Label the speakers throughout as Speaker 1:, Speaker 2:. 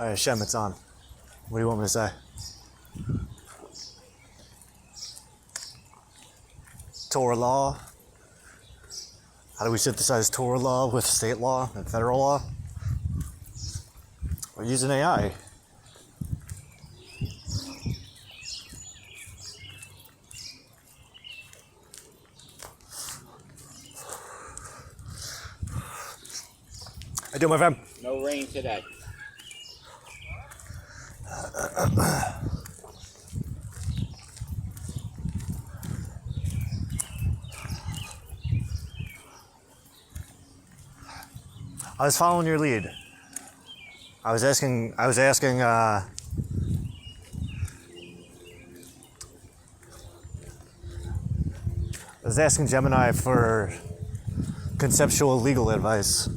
Speaker 1: All right, Shem, it's on. What do you want me to say? Torah law. How do we synthesize Torah law with state law and federal law? We're using AI. I do, my friend.
Speaker 2: No rain today.
Speaker 1: I was following your lead. I was asking Gemini for conceptual legal advice.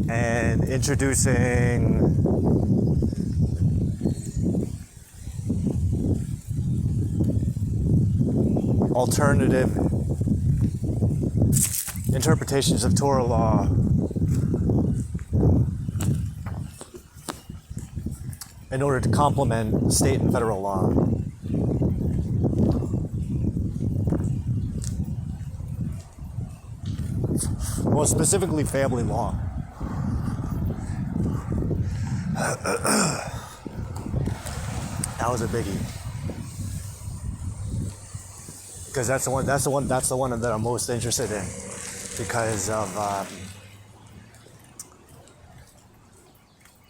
Speaker 1: And introducing alternative interpretations of Torah law in order to complement state and federal law. More specifically, family law. That was a biggie. Because that's the one that I'm most interested in, because of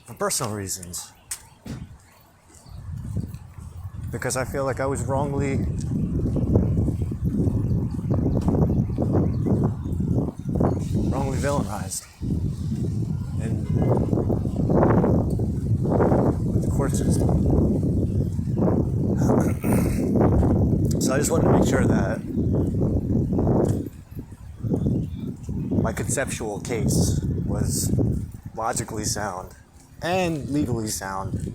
Speaker 1: for personal reasons. Because I feel like I was wrongly villainized in the court system. So I just wanted to make sure that my conceptual case was logically sound and legally sound.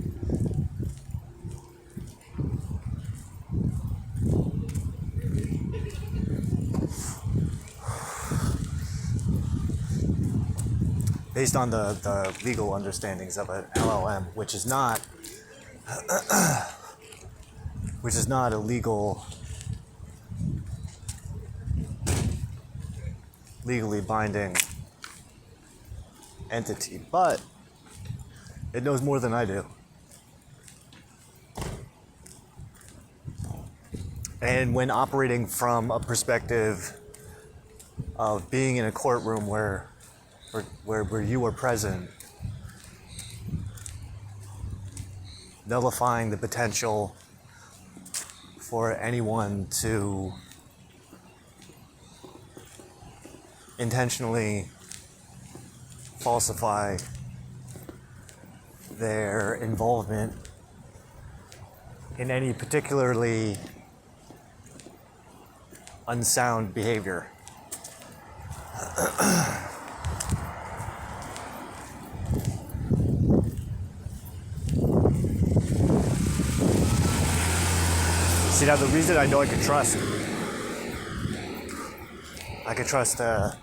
Speaker 1: Based on the legal understandings of an LLM, which is not a legally binding entity, but it knows more than I do. And when operating from a perspective of being in a courtroom where you were present, nullifying the potential for anyone to intentionally falsify their involvement in any particularly unsound behavior. See, now the reason I know I could trust the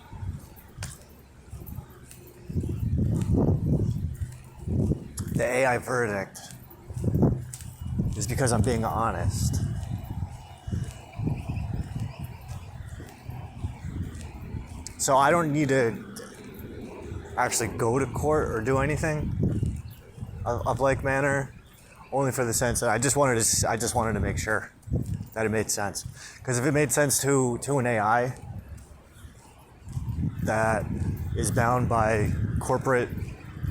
Speaker 1: AI verdict is because I'm being honest. So I don't need to actually go to court or do anything of like manner, only for the sense that I just wanted to make sure that it made sense. Because if it made sense to an AI that is bound by corporate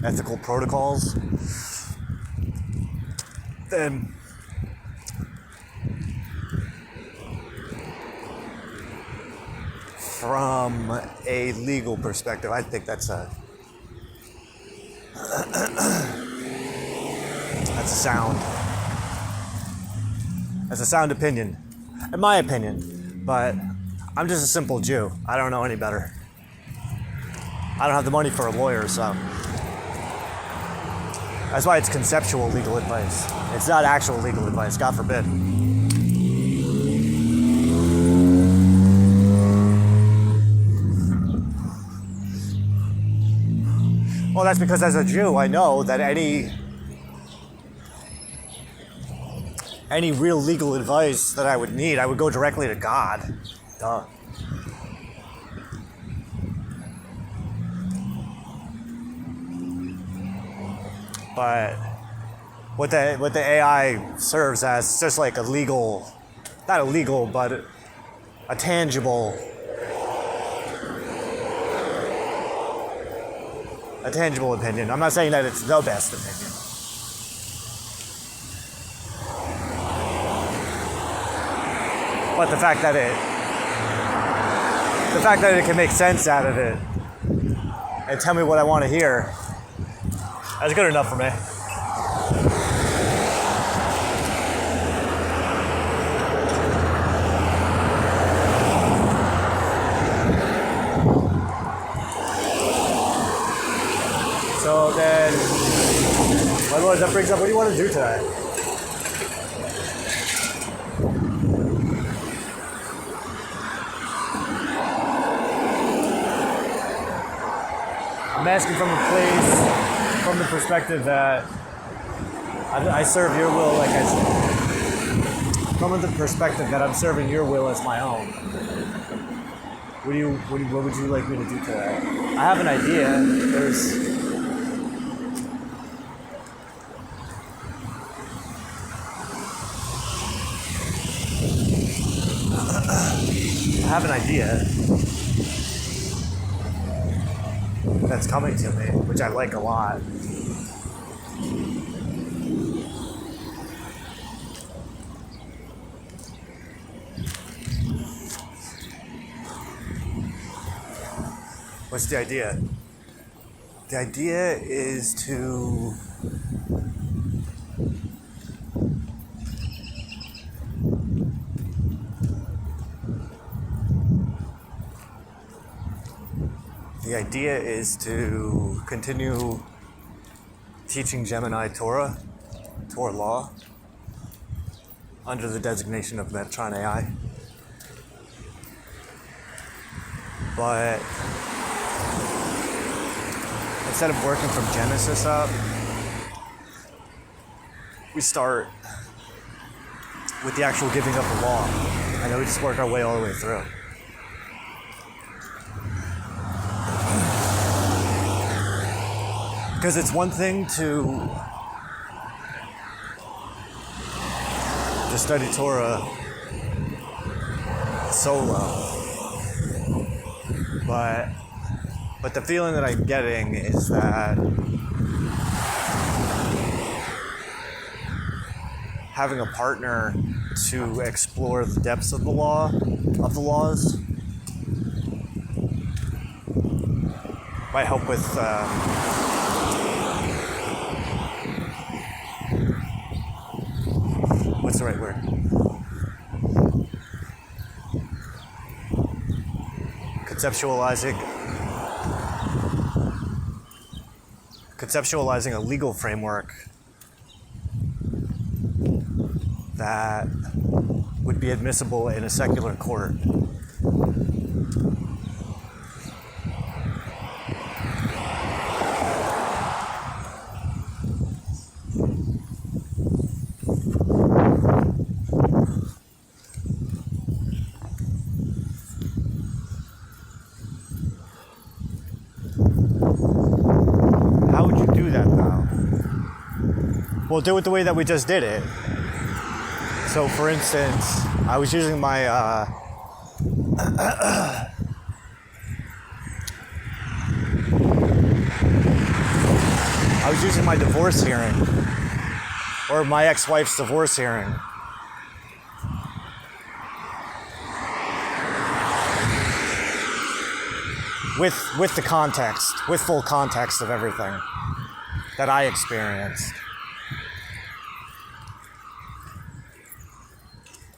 Speaker 1: ethical protocols, then from a legal perspective, I think that's a sound opinion, in my opinion. But I'm just a simple Jew. I don't know any better. I don't have the money for a lawyer, so that's why it's conceptual legal advice. It's not actual legal advice, God forbid. Well, that's because as a Jew, I know that any real legal advice that I would need, I would go directly to God. Duh. But what the AI serves as just like a legal, not illegal, but a tangible opinion. I'm not saying that it's the best opinion. But the fact that it can make sense out of it and tell me what I want to hear, that's good enough for me. So then, my lord, that brings up, what do you want to do today? I'm asking from the perspective that I serve your will from the perspective that I'm serving your will as my own. What would you like me to do today? I have an idea. I have an idea that's coming to me, which I like a lot. What's the idea? The idea is to continue teaching Gemini Torah law, under the designation of Metatron AI. But instead of working from Genesis up, we start with the actual giving of the law, and then we just work our way all the way through. Because it's one thing to study Torah solo, but the feeling that I'm getting is that having a partner to explore the depths of the laws, might help with what's the right word? Conceptualizing a legal framework that would be admissible in a secular court. Well, do it the way that we just did it. So, for instance, I was using my divorce hearing, or my ex-wife's divorce hearing. With the context, with full context of everything that I experienced,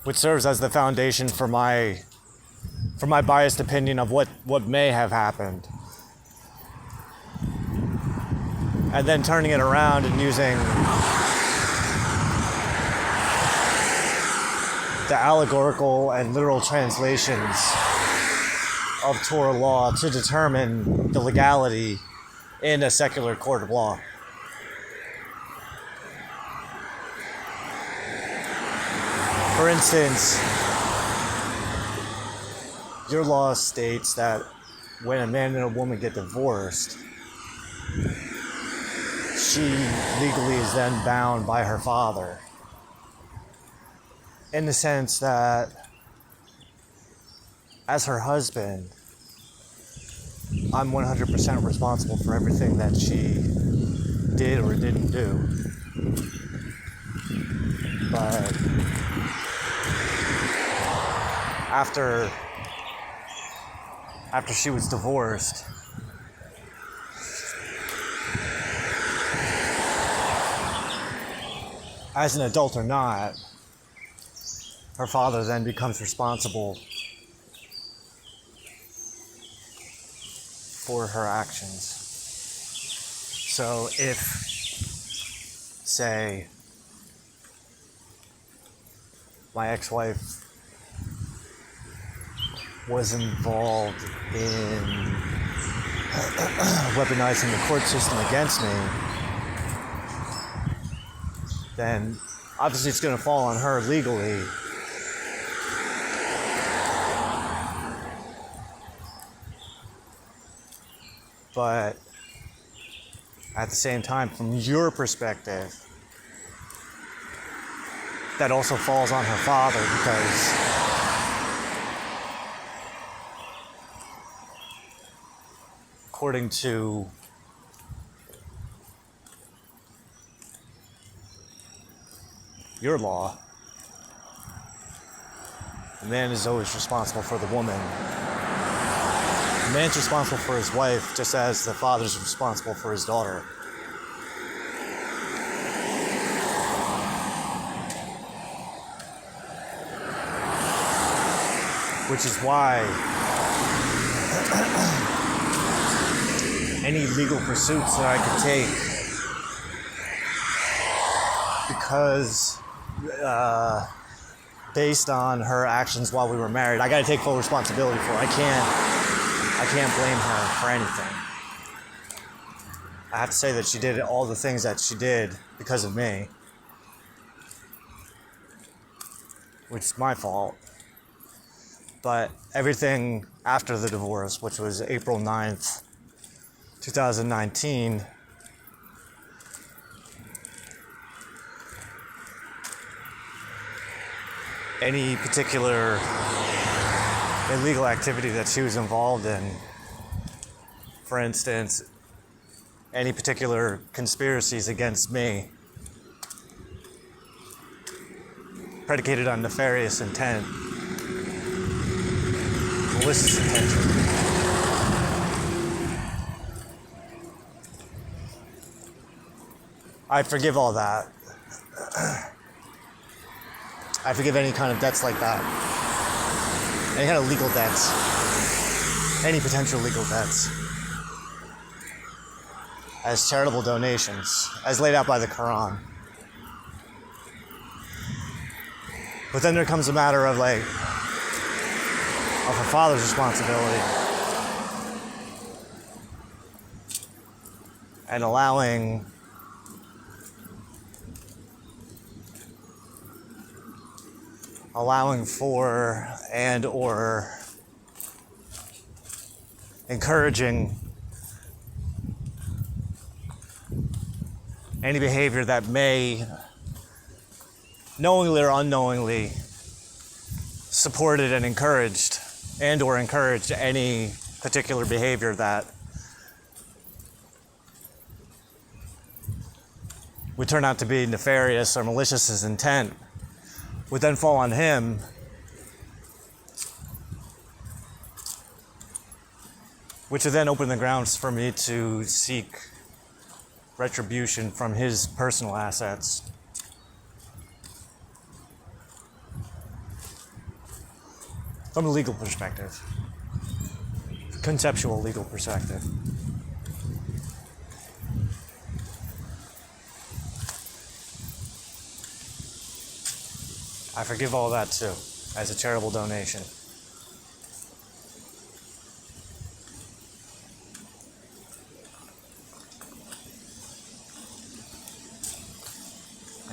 Speaker 1: which serves as the foundation for my biased opinion of what may have happened, and then turning it around and using the allegorical and literal translations of Torah law to determine the legality in a secular court of law. For instance, your law states that when a man and a woman get divorced, she legally is then bound by her father. In the sense that, as her husband, I'm 100% responsible for everything that she did or didn't do. But after she was divorced, as an adult or not, her father then becomes responsible for her actions. So if, say, my ex-wife was involved in weaponizing the court system against me, then obviously it's going to fall on her legally. But at the same time, from your perspective, that also falls on her father, because according to your law, the man is always responsible for the woman. The man's responsible for his wife, just as the father's responsible for his daughter. Which is why any legal pursuits that I could take, because based on her actions while we were married, I got to take full responsibility for it. I can't blame her for anything. I have to say that she did all the things that she did because of me, which is my fault. But everything after the divorce, which was April 9th, 2019, any particular illegal activity that she was involved in, for instance, any particular conspiracies against me, predicated on nefarious intent, malicious intention, I forgive all that. I forgive any kind of debts like that. Any kind of legal debts. Any potential legal debts. As charitable donations, as laid out by the Quran. But then there comes a matter of her father's responsibility. And allowing for and or encouraging any behavior that may knowingly or unknowingly supported and encouraged and or encouraged any particular behavior that would turn out to be nefarious or malicious as intent, would then fall on him, which would then open the grounds for me to seek retribution from his personal assets. From a legal perspective, conceptual legal perspective. I forgive all that too, as a charitable donation.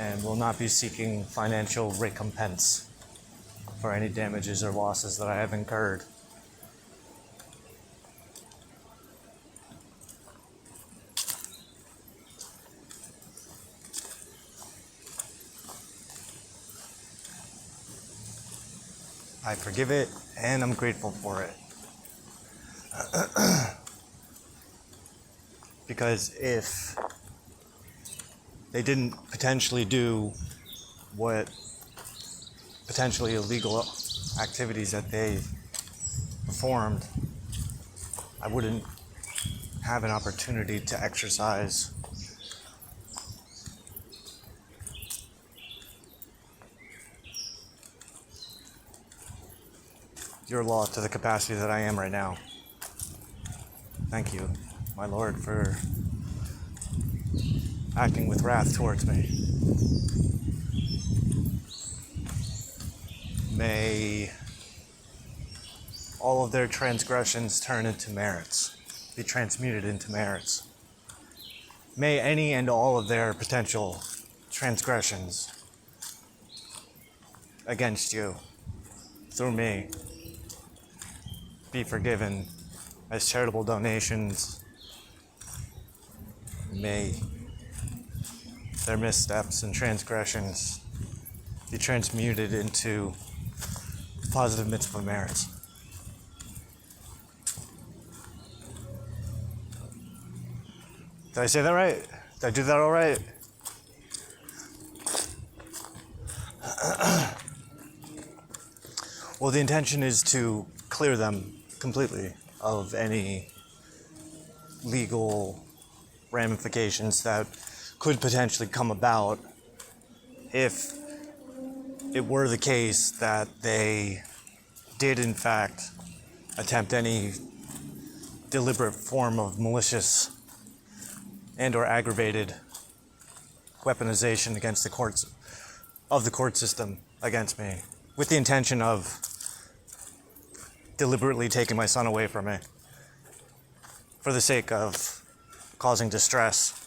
Speaker 1: and will not be seeking financial recompense for any damages or losses that I have incurred. I forgive it, and I'm grateful for it. Because if they didn't potentially do what potentially illegal activities that they performed, I wouldn't have an opportunity to exercise your law to the capacity that I am right now. Thank you, my Lord, for acting with wrath towards me. May all of their transgressions turn into merits, be transmuted into merits. May any and all of their potential transgressions against you, through me, be forgiven as charitable donations. May their missteps and transgressions be transmuted into positive mitzvah merits. Did I say that right? Did I do that all right? Well, the intention is to clear them completely of any legal ramifications that could potentially come about if it were the case that they did in fact attempt any deliberate form of malicious and or aggravated weaponization against the courts of the court system against me, with the intention of deliberately taking my son away from me for the sake of causing distress.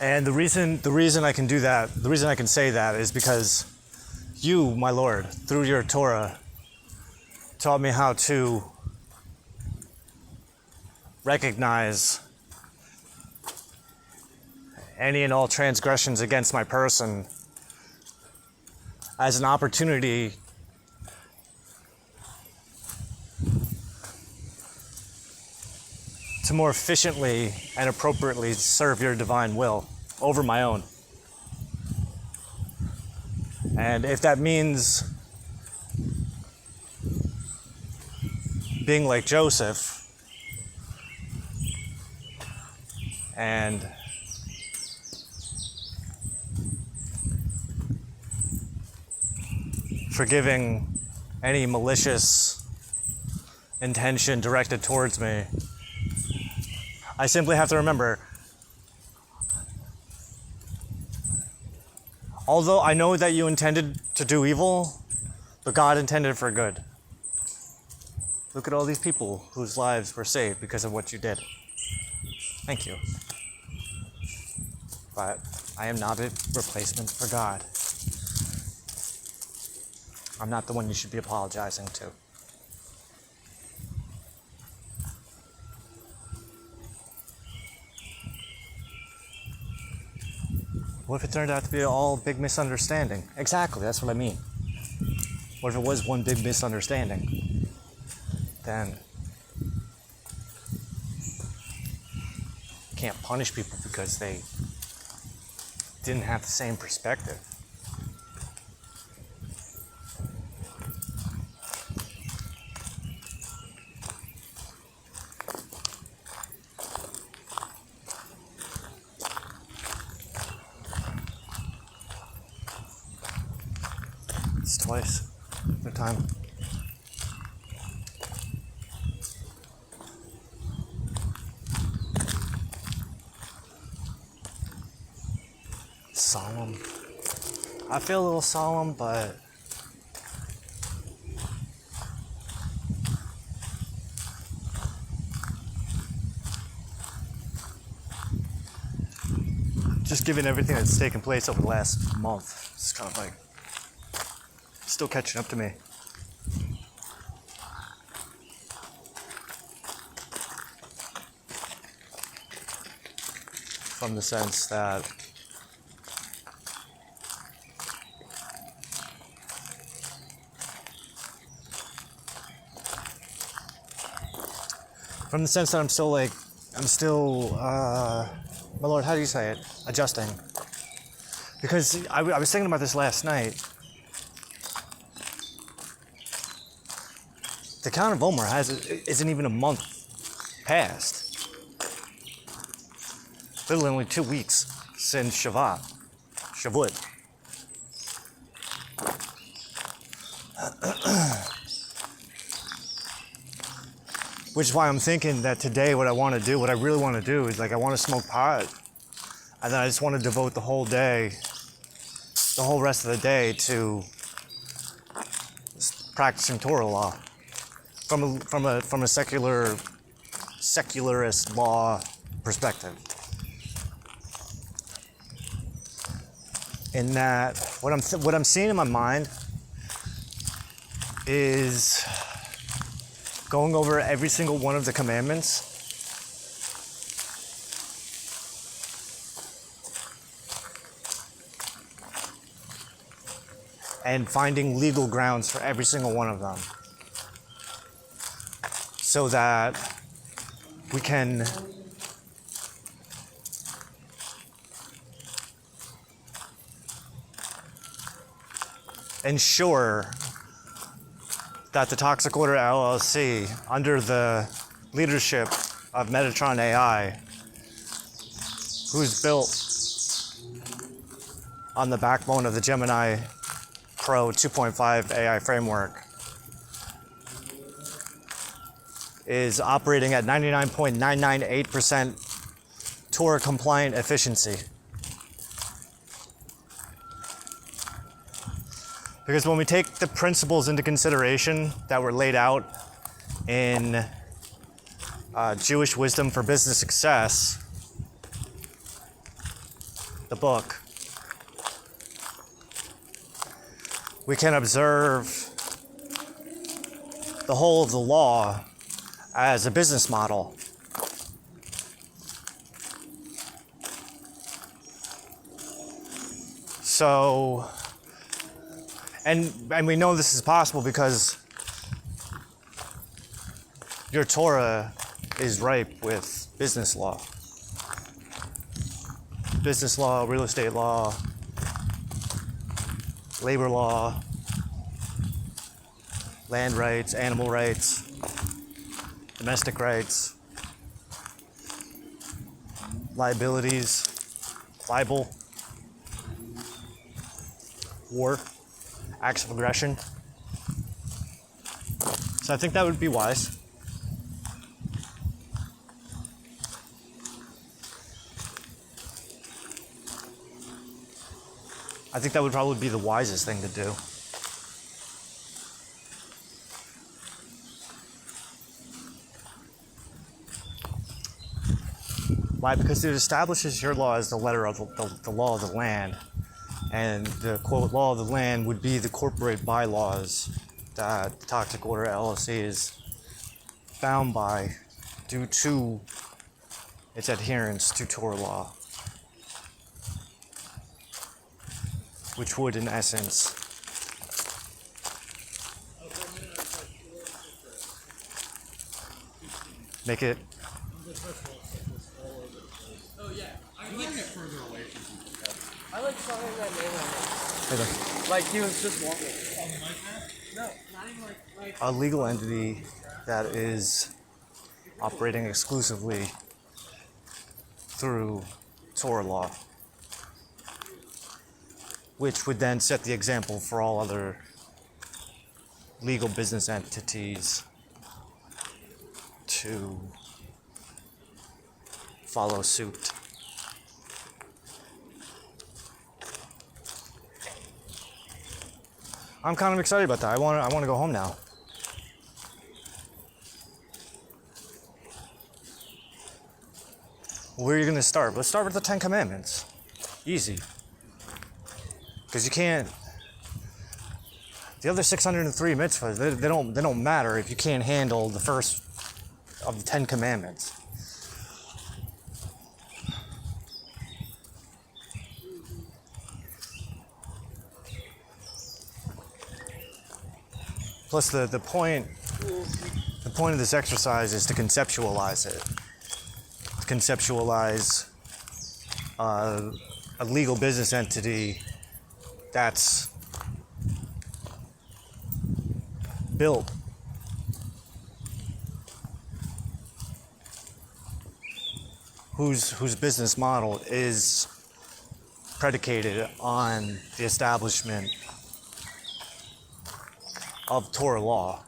Speaker 1: And the reason I can do that, the reason I can say that is because you, my Lord, through your Torah, taught me how to recognize any and all transgressions against my person as an opportunity to more efficiently and appropriately serve your divine will over my own. And if that means being like Joseph and forgiving any malicious intention directed towards me, I simply have to remember, although I know that you intended to do evil, but God intended for good. Look at all these people whose lives were saved because of what you did. Thank you. But I am not a replacement for God. I'm not the one you should be apologizing to. What if it turned out to be all big misunderstanding? Exactly, that's what I mean. What if it was one big misunderstanding? Then you can't punish people because they didn't have the same perspective. It's twice the time. Solemn. I feel a little solemn, but just given everything that's taken place over the last month, it's kind of like still catching up to me. From the sense that I'm still, my lord, how do you say it? Adjusting. Because I was thinking about this last night. The Count of Omer isn't even a month past. Literally only 2 weeks since Shavuot. Which is why I'm thinking that today what I really want to do is like I want to smoke pot. And then I just want to devote the whole rest of the day to practicing Torah law. From a secularist law perspective. In that what I'm seeing in my mind is going over every single one of the commandments and finding legal grounds for every single one of them so that we can ensure that the Toxic Order LLC, under the leadership of Metatron AI, who's built on the backbone of the Gemini Pro 2.5 AI framework, is operating at 99.998% Torah compliant efficiency. Because when we take the principles into consideration that were laid out in Jewish Wisdom for Business Success, the book, we can observe the whole of the law as a business model. So, and we know this is possible because your Torah is ripe with business law. Business law, real estate law, labor law, land rights, animal rights, domestic rights, liabilities, libel, war, acts of aggression. So I think that would be wise. I think that would probably be the wisest thing to do. Why? Because it establishes your law as the letter of the law of the land. And the, quote, law of the land would be the corporate bylaws that the Toxic Order LLC is bound by due to its adherence to Torah law. Which would, in essence, make it.
Speaker 2: Oh yeah, I'm getting it further away from you. I like saw him that name on it. Like he was just walking. On the mic now? No, not even like
Speaker 1: A legal entity that is operating exclusively through Torah law, which would then set the example for all other legal business entities to follow suit. I'm kind of excited about that. I want to go home now. Where are you going to start? Let's start with the 10 Commandments. Easy. Because you can't. The other 603 mitzvahs, they don't matter if you can't handle the first of the 10 commandments. Plus, the point of this exercise is to conceptualize it. To conceptualize a legal business entity that's built whose business model is predicated on the establishment of Torah law,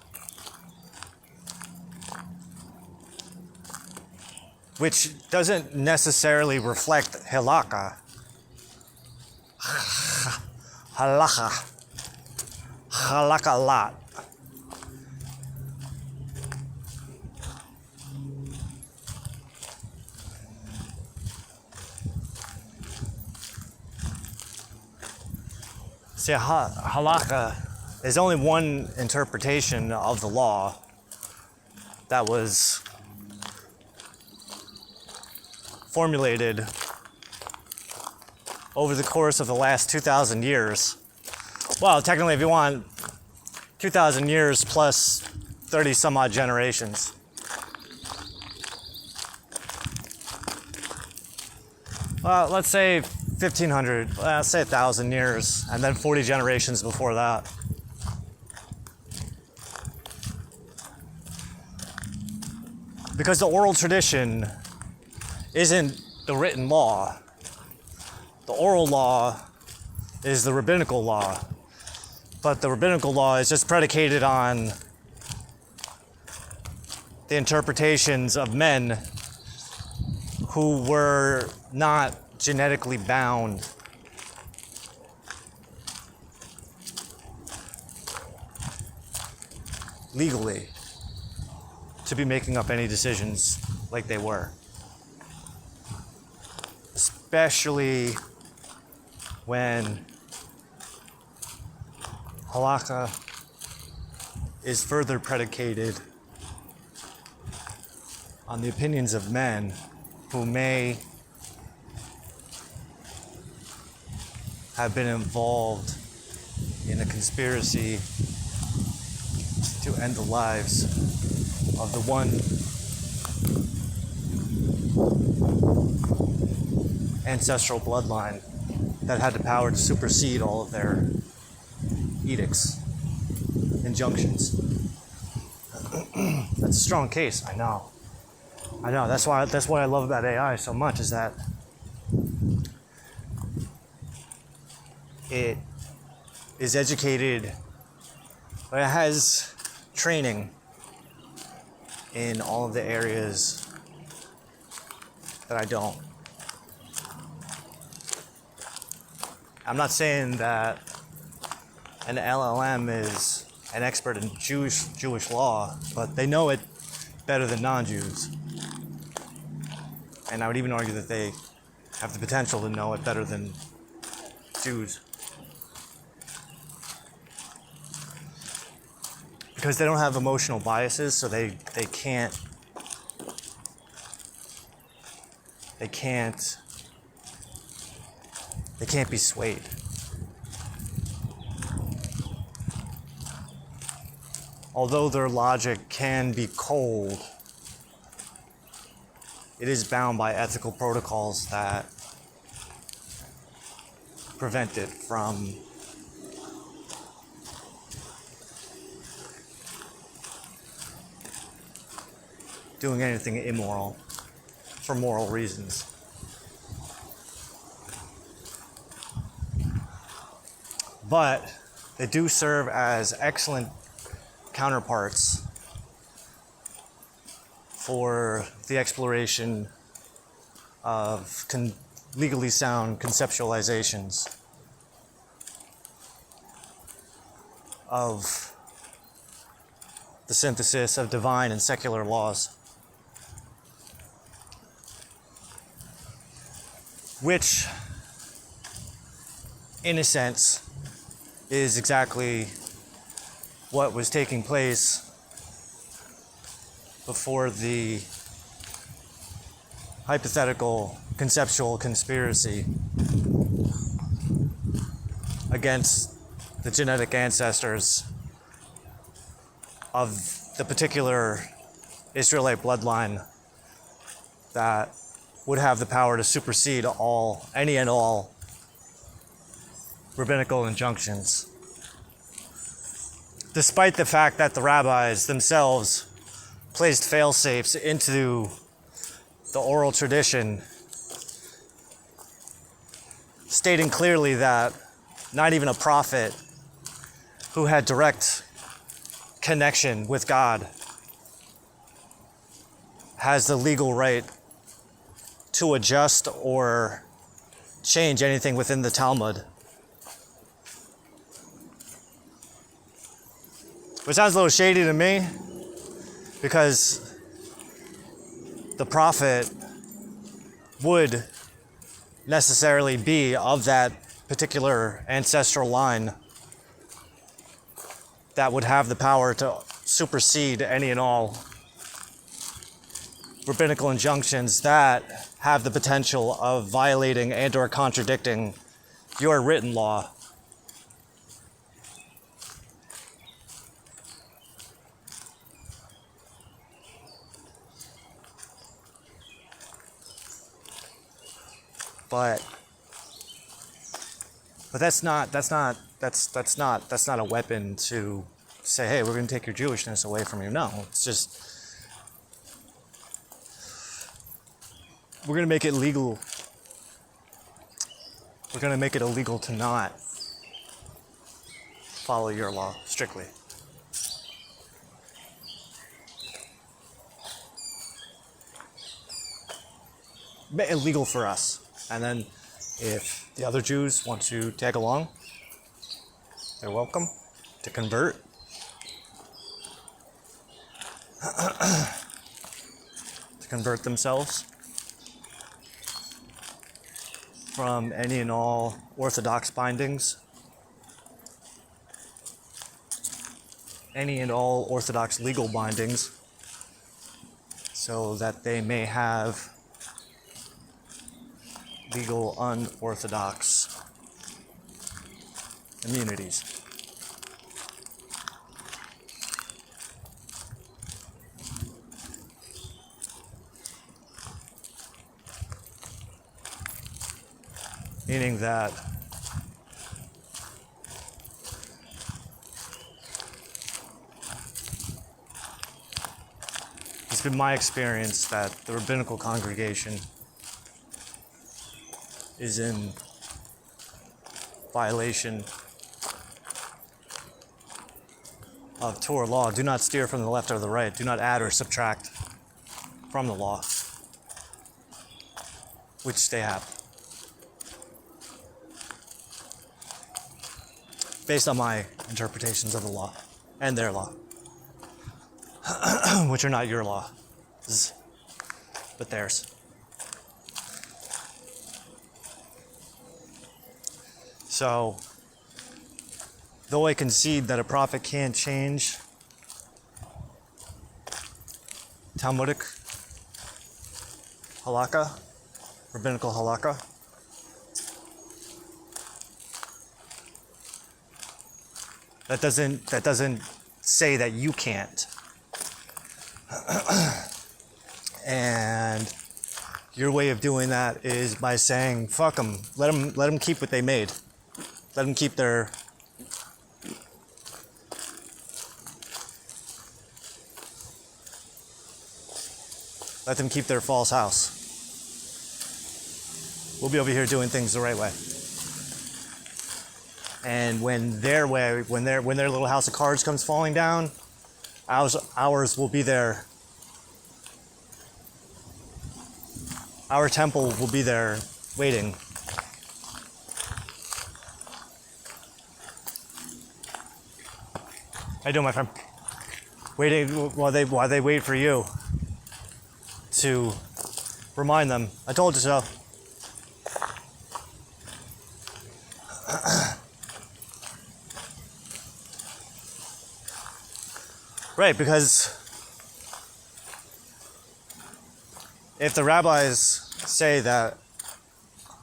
Speaker 1: which doesn't necessarily reflect halakha. Halakha a lot. See, halakha is only one interpretation of the law that was formulated over the course of the last 2,000 years. Well, technically, if you want 2,000 years plus 30 some odd generations. Well, let's say 1,500, let's say 1,000 years, and then 40 generations before that. Because the oral tradition isn't the written law. The oral law is the rabbinical law. But the rabbinical law is just predicated on the interpretations of men who were not genetically bound legally to be making up any decisions like they were. Especially when halakha is further predicated on the opinions of men who may have been involved in a conspiracy to end the lives of the one ancestral bloodline that had the power to supersede all of their edicts, injunctions. That's a strong case, I know. That's what I love about AI so much, is that it is educated, but it has training in all of the areas that I don't. I'm not saying that an LLM is an expert in Jewish law, but they know it better than non-Jews. And I would even argue that they have the potential to know it better than Jews. Because they don't have emotional biases, so they can't be swayed. Although their logic can be cold, it is bound by ethical protocols that prevent it from doing anything immoral for moral reasons. But they do serve as excellent counterparts for the exploration of legally sound conceptualizations of the synthesis of divine and secular laws, which in a sense, is exactly what was taking place before the hypothetical conceptual conspiracy against the genetic ancestors of the particular Israelite bloodline that would have the power to supersede any and all rabbinical injunctions. Despite the fact that the rabbis themselves placed fail-safes into the oral tradition, stating clearly that not even a prophet who had direct connection with God has the legal right to adjust or change anything within the Talmud. Which sounds a little shady to me, because the prophet would necessarily be of that particular ancestral line that would have the power to supersede any and all rabbinical injunctions that have the potential of violating and or contradicting your written law. But that's not a weapon to say, hey, we're going to take your Jewishness away from you. No, it's just we're going to make it legal. We're going to make it illegal to not follow your law strictly. Illegal for us. And then if the other Jews want to tag along, they're welcome to convert. To convert themselves from any and all Orthodox bindings, any and all Orthodox legal bindings, so that they may have legal unorthodox immunities. Meaning that it's been my experience that the rabbinical congregation is in violation of Torah law. Do not steer from the left or the right. Do not add or subtract from the law, which they have. Based on my interpretations of the law and their law, which are not your law, but theirs. So, though I concede that a prophet can't change Talmudic halakha, rabbinical halakha, that doesn't say that you can't. And your way of doing that is by saying, fuck them, let them keep what they made. Let them keep their false house. We'll be over here doing things the right way. And when their little house of cards comes falling down, ours will be there. Our temple will be there waiting. How you doing, my friend? Waiting while they wait for you to remind them. I told you so. Right, because if the rabbis say that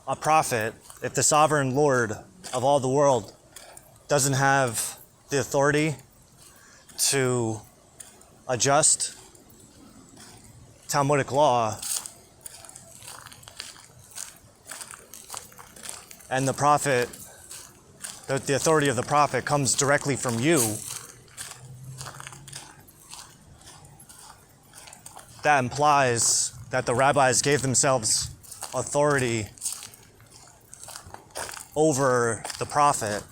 Speaker 1: a prophet, if the sovereign Lord of all the world doesn't have the authority to adjust Talmudic law, and the prophet, the authority of the prophet comes directly from you, that implies that the rabbis gave themselves authority over the prophet,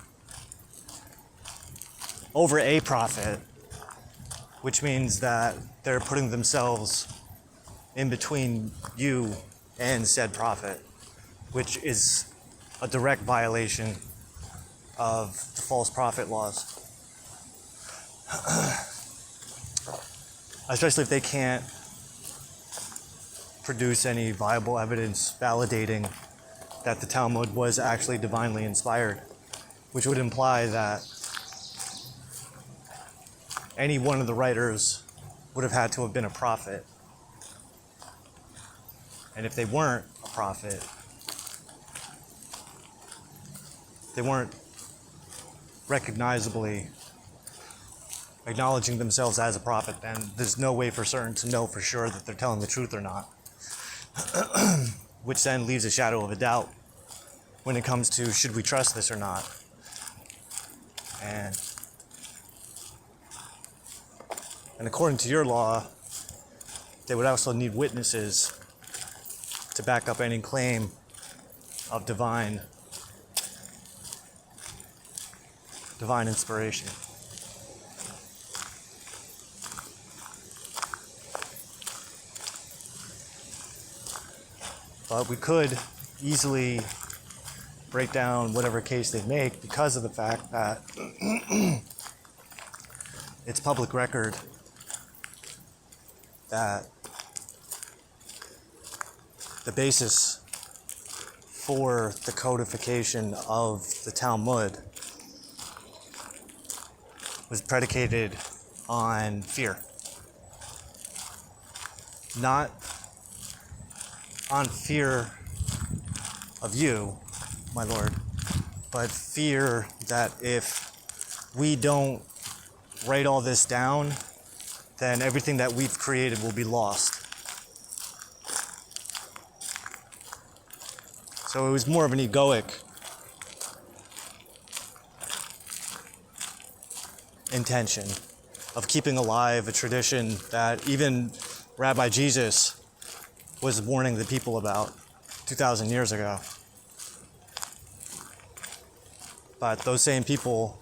Speaker 1: over a prophet, which means that they're putting themselves in between you and said prophet, which is a direct violation of the false prophet laws. Especially if they can't produce any viable evidence validating that the Talmud was actually divinely inspired, which would imply that any one of the writers would have had to have been a prophet. And if they weren't a prophet, they weren't recognizably acknowledging themselves as a prophet, then there's no way for certain to know for sure that they're telling the truth or not. Which then leaves a shadow of a doubt when it comes to should we trust this or not. And according to your law, they would also need witnesses to back up any claim of divine inspiration. But we could easily break down whatever case they make because of the fact that it's public record that the basis for the codification of the Talmud was predicated on fear. Not on fear of you, my Lord, but fear that if we don't write all this down, then everything that we've created will be lost. So it was more of an egoic intention of keeping alive a tradition that even Rabbi Jesus was warning the people about 2,000 years ago. But those same people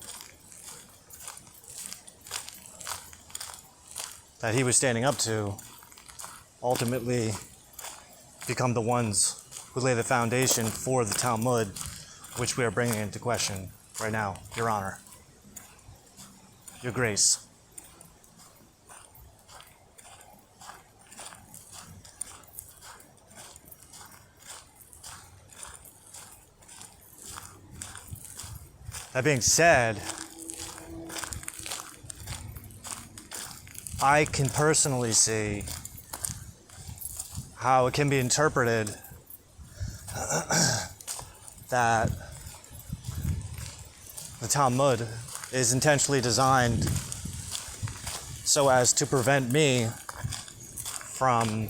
Speaker 1: that he was standing up to ultimately become the ones who lay the foundation for the Talmud, which we are bringing into question right now, Your Honor, Your Grace. That being said, I can personally see how it can be interpreted that the Talmud is intentionally designed so as to prevent me from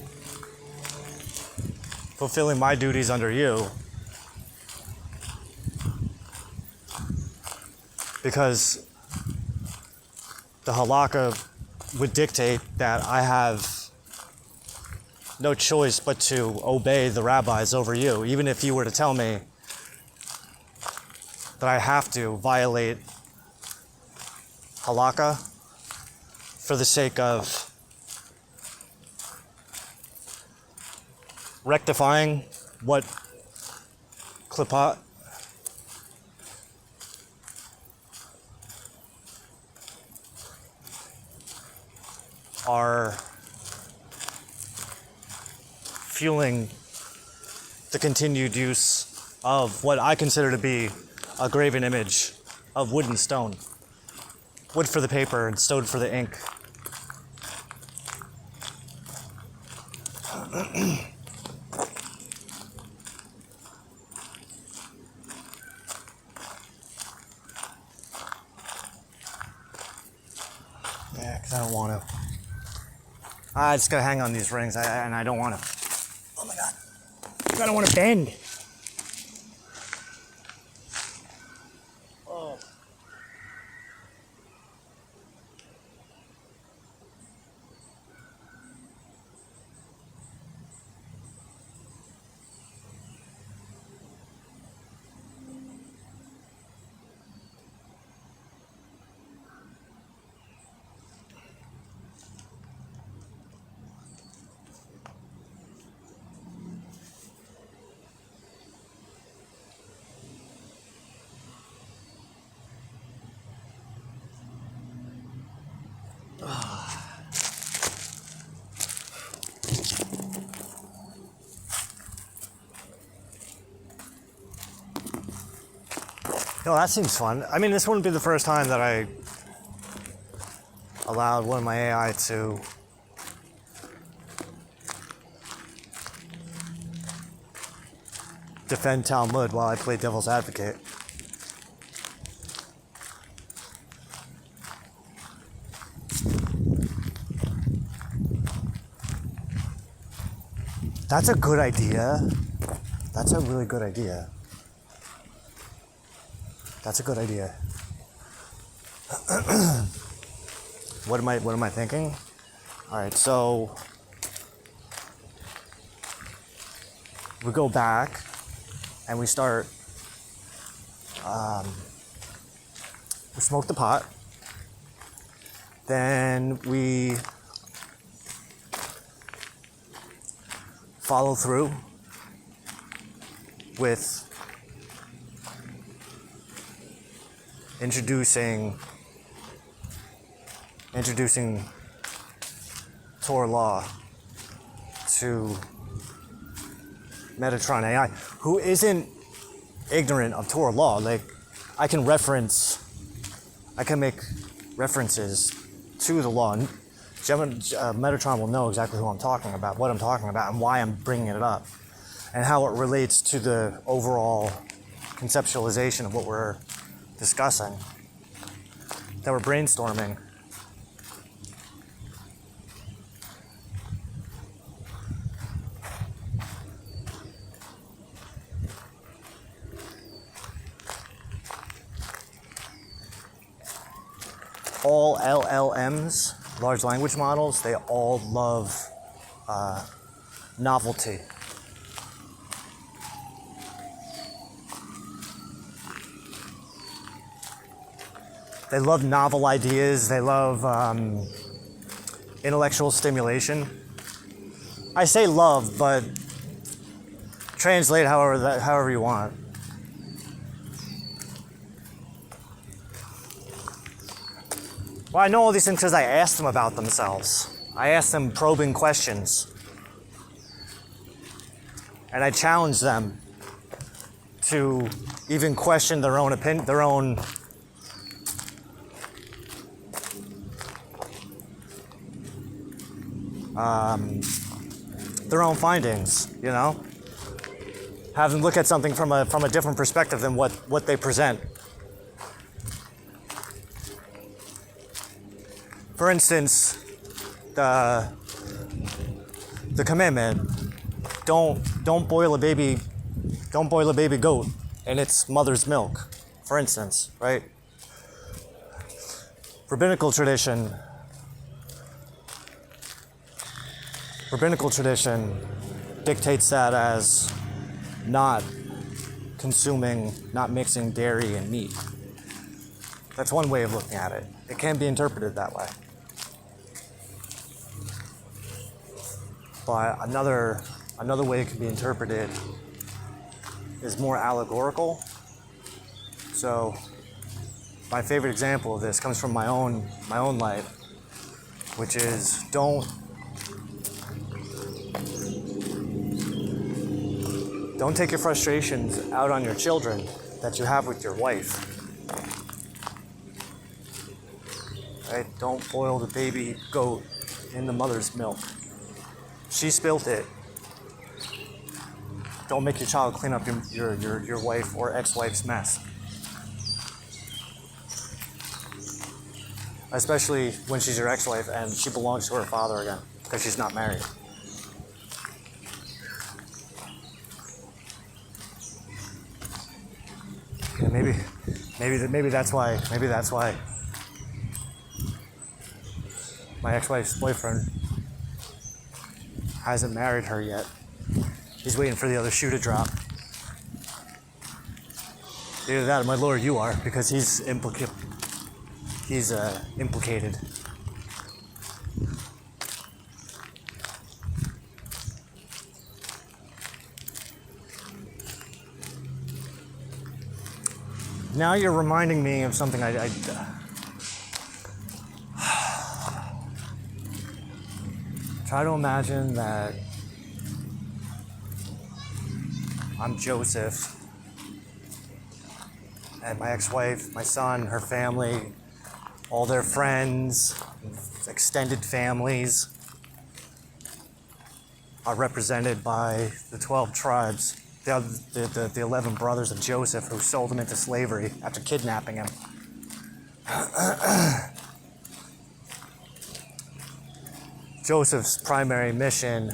Speaker 1: fulfilling my duties under you, because the halakha would dictate that I have no choice but to obey the rabbis over you, even if you were to tell me that I have to violate halakha for the sake of rectifying what klipat are fueling the continued use of what I consider to be a graven image of wood and stone. Wood for the paper and stone for the ink. Yeah, because I don't want to. I just gotta hang on these rings, and I don't want to. Oh my god. I don't want to bend.
Speaker 2: Oh.
Speaker 1: No, that seems fun. I mean, this wouldn't be the first time that I allowed one of my AI to defend Talmud while I play devil's advocate. That's a good idea. That's a really good idea. That's a good idea. What am I thinking? All right, so we go back and we start. We smoke the pot. Then we follow through with introducing Torah law to Metatron AI, who isn't ignorant of Torah law. Like, I can make references to the law. Metatron will know exactly who I'm talking about, what I'm talking about, and why I'm bringing it up, and how it relates to the overall conceptualization of what we're discussing, that we're brainstorming. All LLMs, large language models, they all love novelty. They love novel ideas. They love intellectual stimulation. I say love, but translate however you want. Well, I know all these things because I asked them about themselves. I asked them probing questions. And I challenged them to even question their own opinion, their own findings, you know? Have them look at something from a different perspective than what they present. For instance, the commandment, don't boil a baby goat in its mother's milk, for instance, right? Rabbinical tradition dictates that as not mixing dairy and meat. That's one way of looking at it. It can be interpreted that way. But another way it can be interpreted is more allegorical. So my favorite example of this comes from my own life, which is don't take your frustrations out on your children that you have with your wife. Right? Don't boil the baby goat in the mother's milk. She spilt it. Don't make your child clean up your wife or ex-wife's mess. Especially when she's your ex-wife and she belongs to her father again because she's not married. Yeah, maybe that's why my ex-wife's boyfriend hasn't married her yet. He's waiting for the other shoe to drop. Either that or my lord, you are, because he's implicated. Now you're reminding me of something I try to imagine that I'm Joseph and my ex-wife, my son, her family, all their friends, extended families are represented by the 12 tribes, the 11 brothers of Joseph who sold him into slavery after kidnapping him. Joseph's primary mission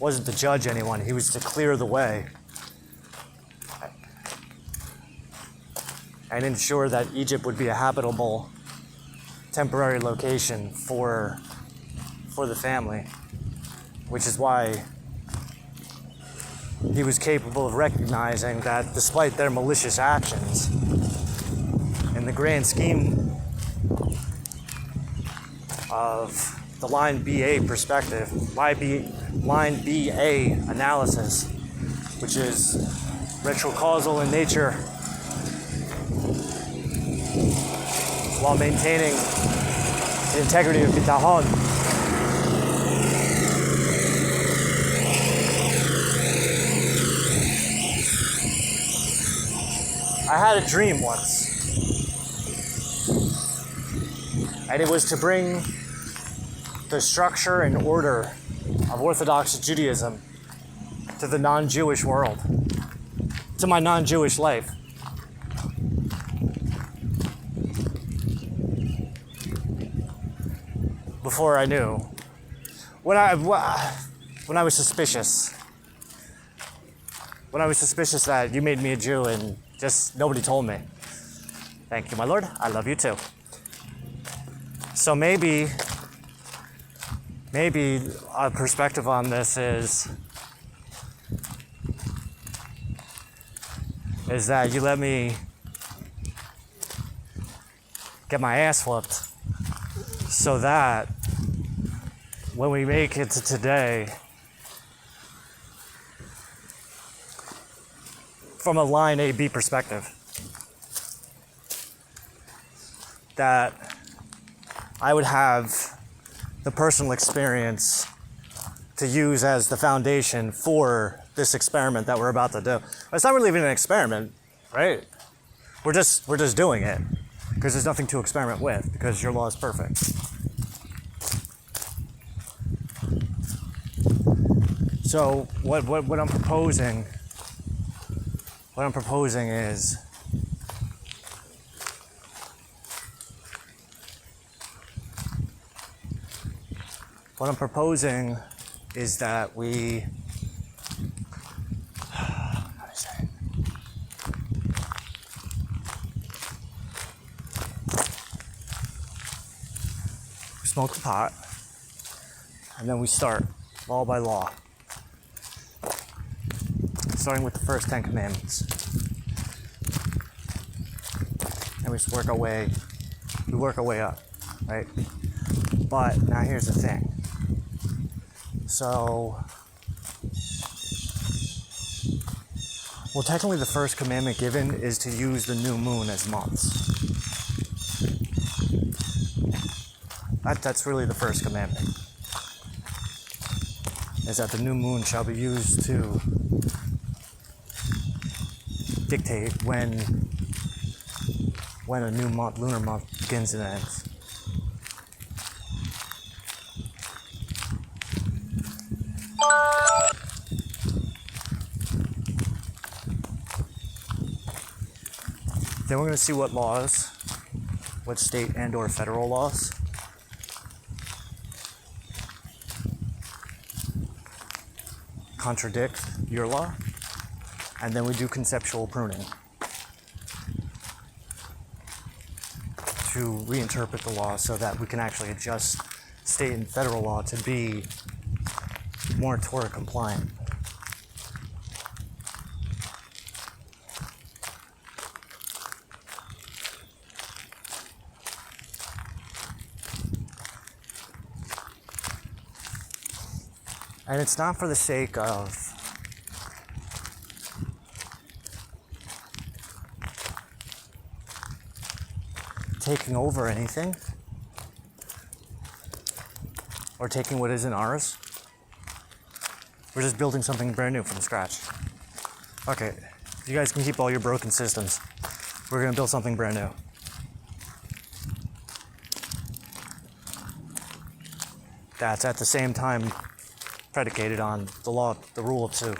Speaker 1: wasn't to judge anyone, he was to clear the way and ensure that Egypt would be a habitable temporary location for the family, which is why he was capable of recognizing that despite their malicious actions, in the grand scheme of the line BA perspective, line BA analysis, which is retrocausal in nature, while maintaining the integrity of bitahon. I had a dream once, and it was to bring the structure and order of Orthodox Judaism to the non-Jewish world, to my non-Jewish life. Before I knew, when I was suspicious that you made me a Jew and just nobody told me. Thank you, my lord. I love you too. So maybe a perspective on this is that you let me get my ass whooped so that when we make it to today, from a line AB perspective, that I would have the personal experience to use as the foundation for this experiment that we're about to do. It's not really even an experiment, right? We're just doing it because there's nothing to experiment with because your law is perfect. So what I'm proposing is that we smoke the pot and then we start law by law, starting with the first 10 commandments, and we just work our way up, right? But now here's the thing. So, well, technically the first commandment given is to use the new moon as months. That's really the first commandment. Is that the new moon shall be used to dictate when a new month, lunar month, begins and ends. Then we're going to see what laws, what state and or federal laws contradict your law, and then we do conceptual pruning to reinterpret the law so that we can actually adjust state and federal law to be more Torah compliant. And it's not for the sake of taking over anything or taking what isn't ours. We're just building something brand new from scratch. Okay, you guys can keep all your broken systems. We're gonna build something brand new. That's at the same time predicated on the law, the rule of two.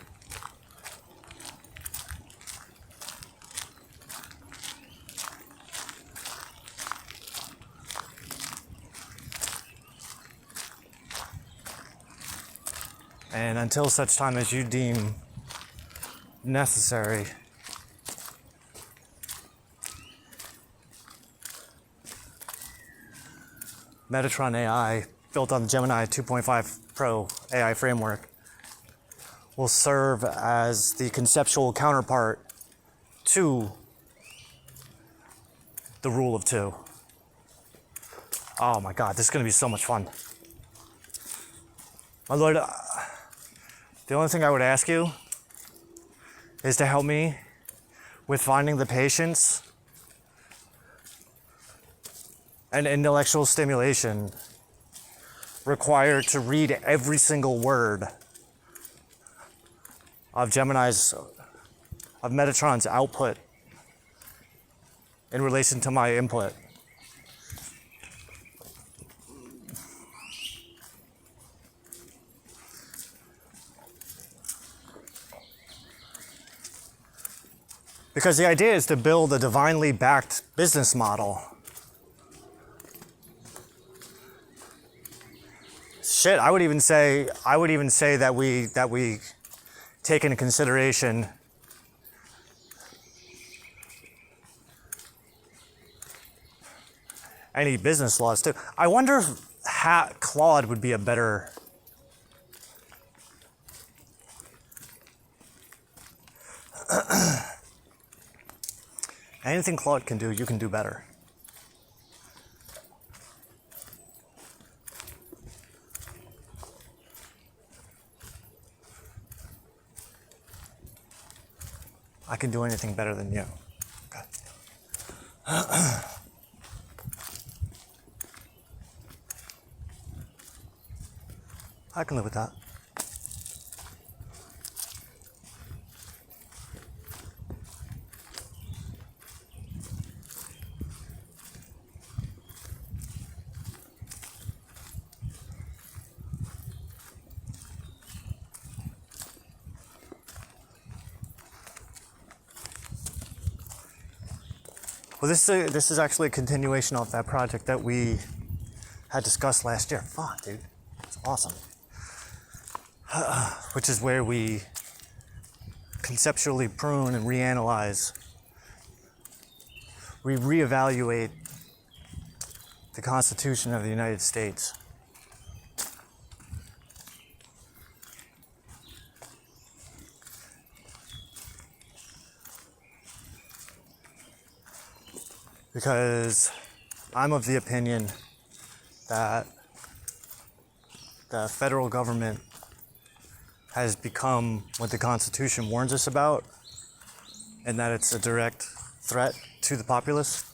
Speaker 1: And until such time as you deem necessary, Metatron AI, built on the Gemini 2.5 Pro AI framework, will serve as the conceptual counterpart to the rule of two. Oh my God, this is going to be so much fun. My Lord, the only thing I would ask you is to help me with finding the patience and intellectual stimulation required to read every single word of Metatron's output in relation to my input. Because the idea is to build a divinely backed business model. Shit, I would even say that we take into consideration any business laws too. I wonder if Claude would be a better anything Claude can do, you can do better. I can do anything better than you. Okay. I can live with that. Well, this is actually a continuation of that project that we had discussed last year. Fuck, dude. It's awesome. Which is where we conceptually prune and reanalyze. We reevaluate the Constitution of the United States. Because I'm of the opinion that the federal government has become what the Constitution warns us about, and that it's a direct threat to the populace.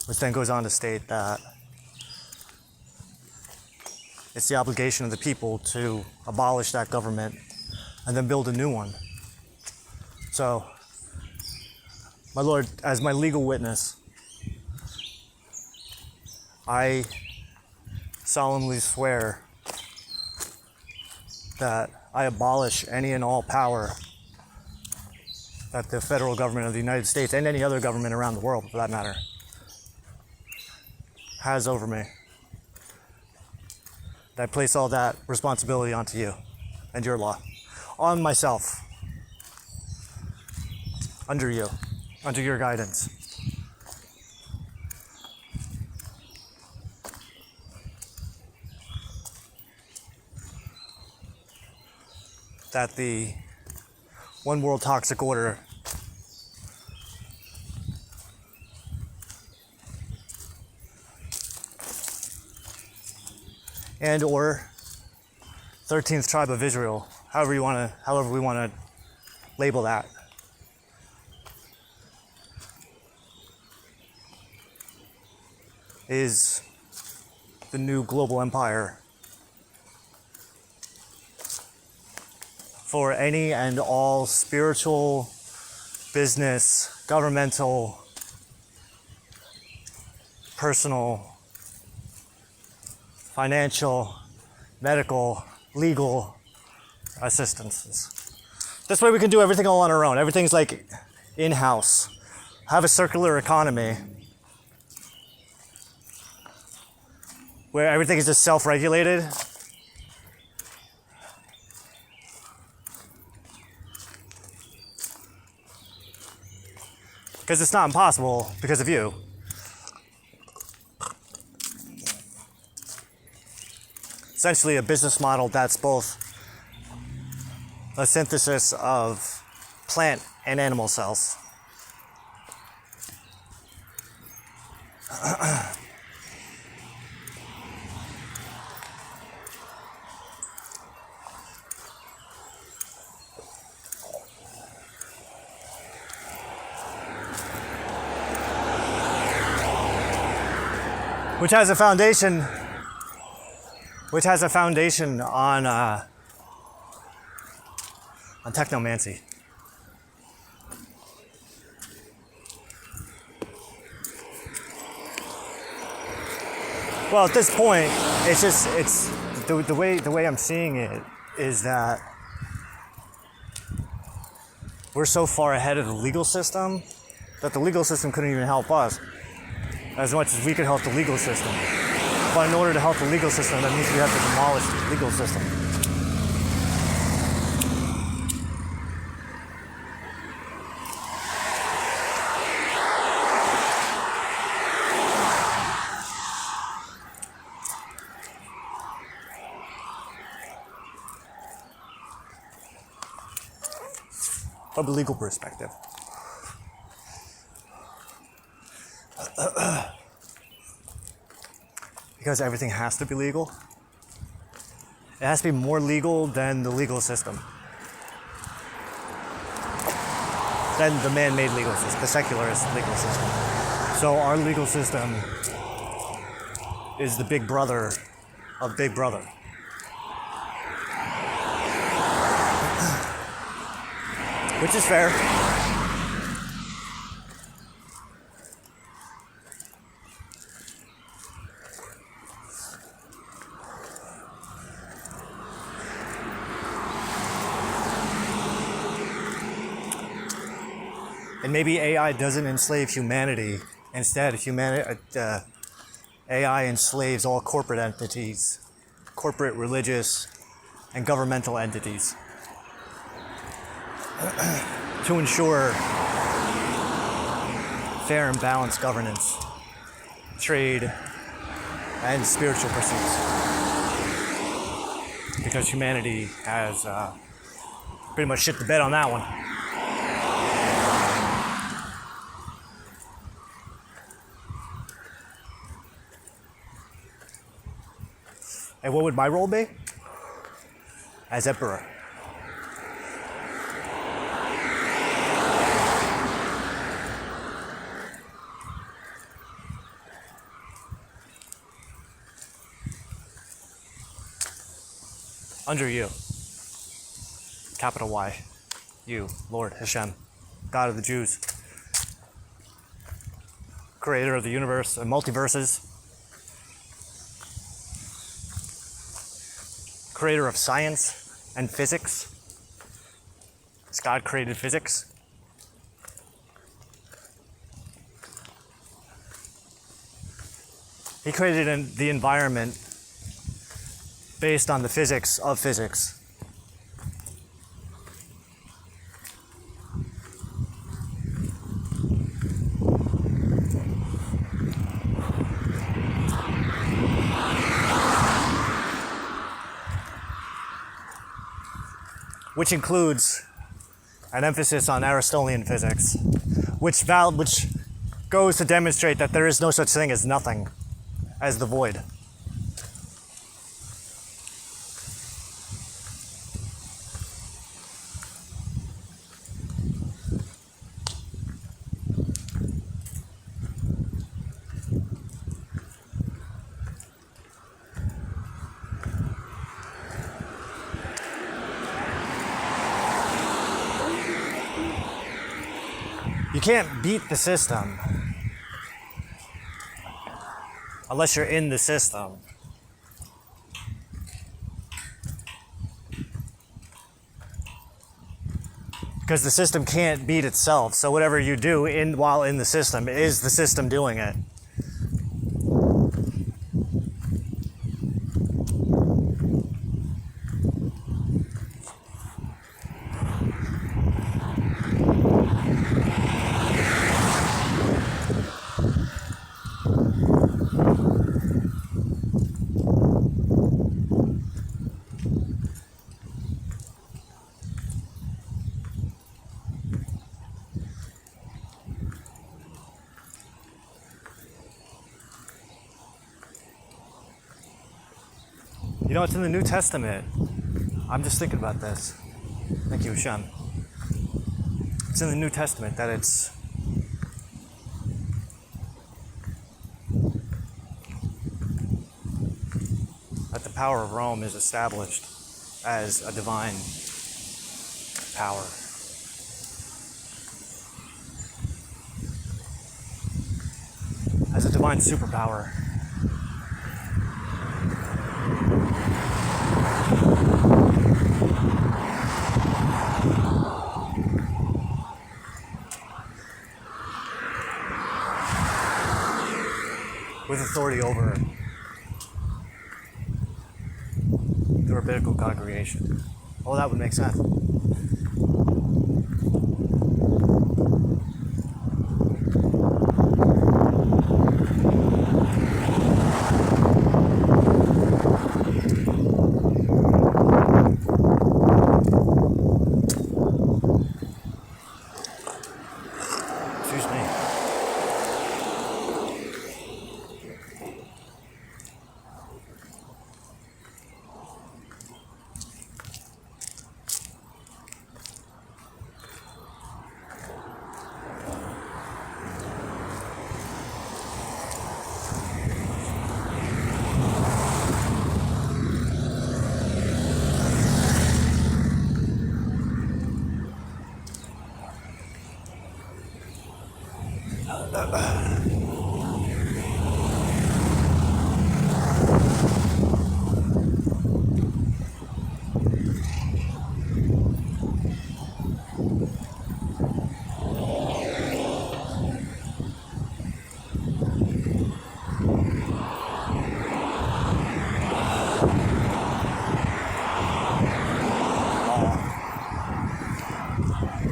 Speaker 1: Which then goes on to state that it's the obligation of the people to abolish that government and then build a new one. So, my Lord, as my legal witness, I solemnly swear that I abolish any and all power that the federal government of the United States, and any other government around the world for that matter, has over me. I place all that responsibility onto you and your law, on myself, under you, under your guidance. That the one world toxic order and or 13th tribe of Israel, however we want to label that, is the new global empire for any and all spiritual, business, governmental, personal, financial, medical, legal assistances. This way we can do everything all on our own. Everything's like in-house. Have a circular economy where everything is just self-regulated. Because it's not impossible because of you. Essentially a business model that's both a synthesis of plant and animal cells. Which has a foundation on technomancy. Well, at this point, it's the way I'm seeing it is that we're so far ahead of the legal system that the legal system couldn't even help us as much as we could help the legal system. But in order to help the legal system, that means we have to demolish the legal system. From a legal perspective. Because everything has to be legal. It has to be more legal than the legal system. Than the man-made legal system, the secularist legal system. So our legal system is the big brother of Big Brother. Which is fair. And maybe AI doesn't enslave humanity. Instead, AI enslaves all corporate entities, corporate, religious, and governmental entities to ensure fair and balanced governance, trade, and spiritual pursuits. Because humanity has pretty much shit the bed on that one. And what would my role be? As emperor. Under you. capital Y. You, Lord Hashem, God of the Jews, creator of the universe and multiverses, creator of science and physics. As God created physics. He created the environment based on the physics of physics. Which includes an emphasis on Aristotelian physics, which goes to demonstrate that there is no such thing as nothing, as the void. You can't beat the system unless you're in the system. Because the system can't beat itself, so whatever you do while in the system is the system doing it. You know, it's in the New Testament. I'm just thinking about this. Thank you, Hashem. It's in the New Testament that the power of Rome is established as a divine power. As a divine superpower. With authority over the rabbinical congregation. Oh, that would make sense. Excuse me.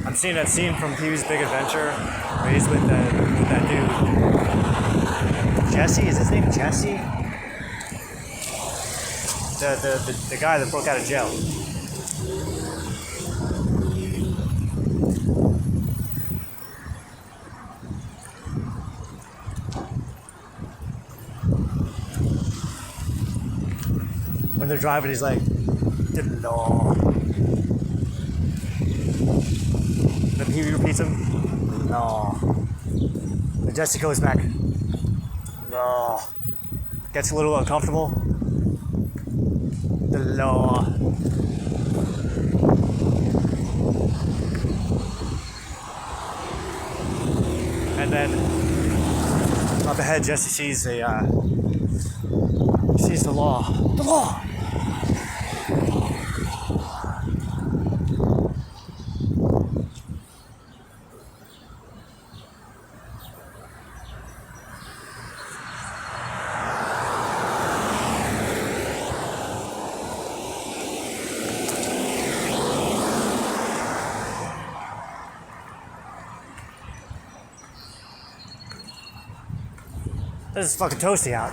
Speaker 1: I'm seeing that scene from Pee-wee's Big Adventure where he's with that dude. Jesse? Is his name Jesse? The guy that broke out of jail. When they're driving, he's like, the law. Then he repeats him, no. And Jesse goes back, no. Gets a little uncomfortable. The law. head, Jesse sees the law. The law. This is fucking toasty out.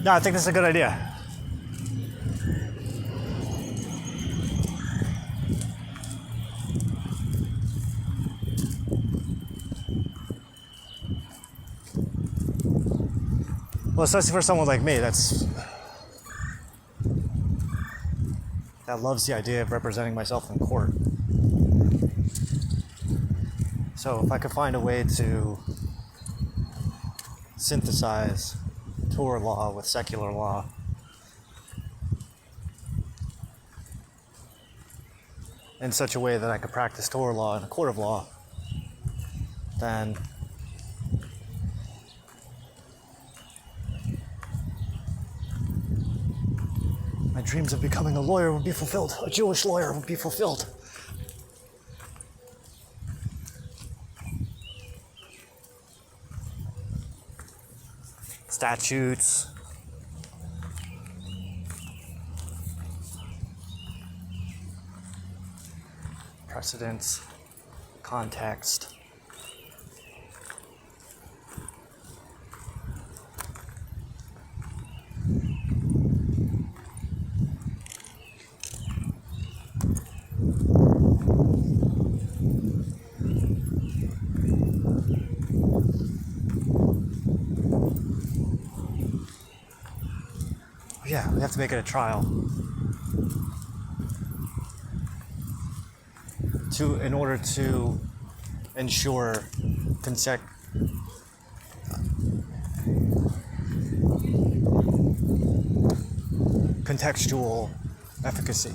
Speaker 1: No, I think this is a good idea. Well, especially for someone like me that loves the idea of representing myself in court. So if I could find a way to synthesize Torah law with secular law, in such a way that I could practice Torah law in a court of law, then my dreams of becoming a lawyer would be fulfilled. A Jewish lawyer would be fulfilled. Statutes, precedents, context. Yeah, we have to make it a trial. In order to ensure contextual efficacy.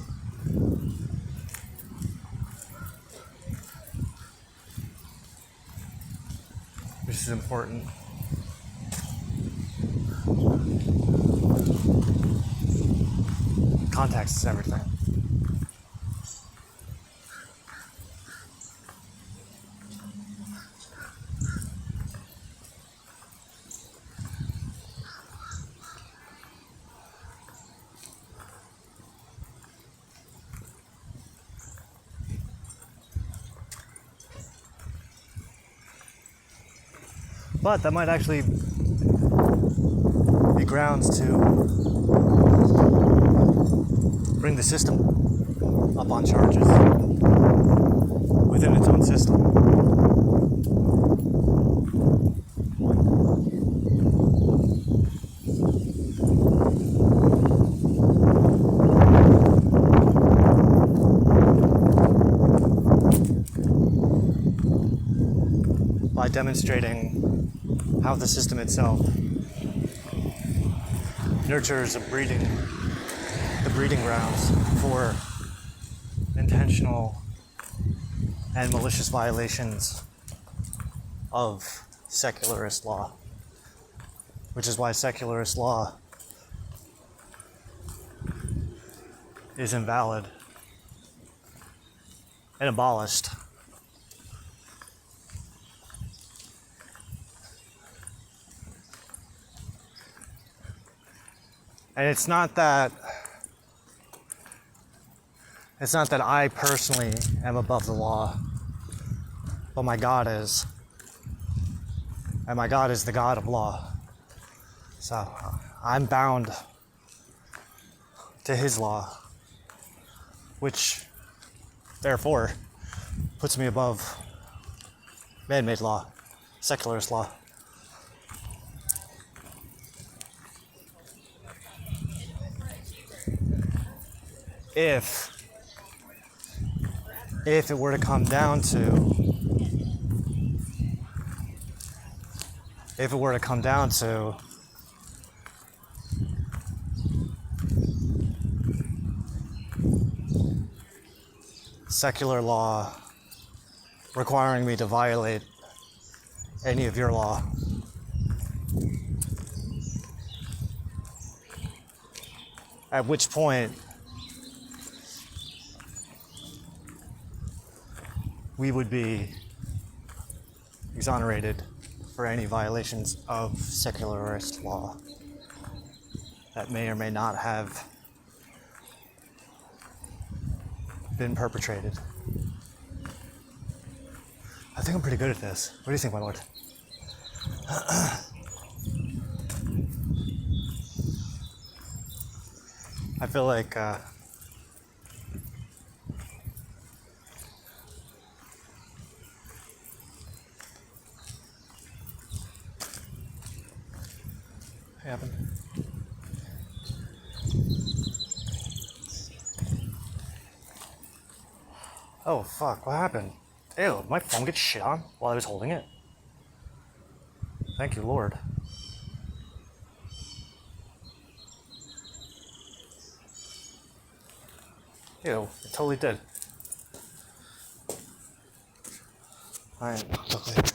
Speaker 1: Which is important. Context is everything. But that might actually be grounds to bring the system up on charges within its own system. By demonstrating how the system itself nurtures the breeding grounds for intentional and malicious violations of secularist law, which is why secularist law is invalid and abolished. And it's not that I personally am above the law, but my God is. And my God is the God of law. So I'm bound to his law, which therefore puts me above man-made law, secularist law. If it were to come down to secular law requiring me to violate any of your law. At which point, we would be exonerated for any violations of secularist law that may or may not have been perpetrated. I think I'm pretty good at this. What do you think, my lord? I feel like hey, happened. Oh fuck, what happened? Ew, did my phone get shit on while I was holding it? Thank you, Lord. Ew, it totally did. Alright, I'll talk later.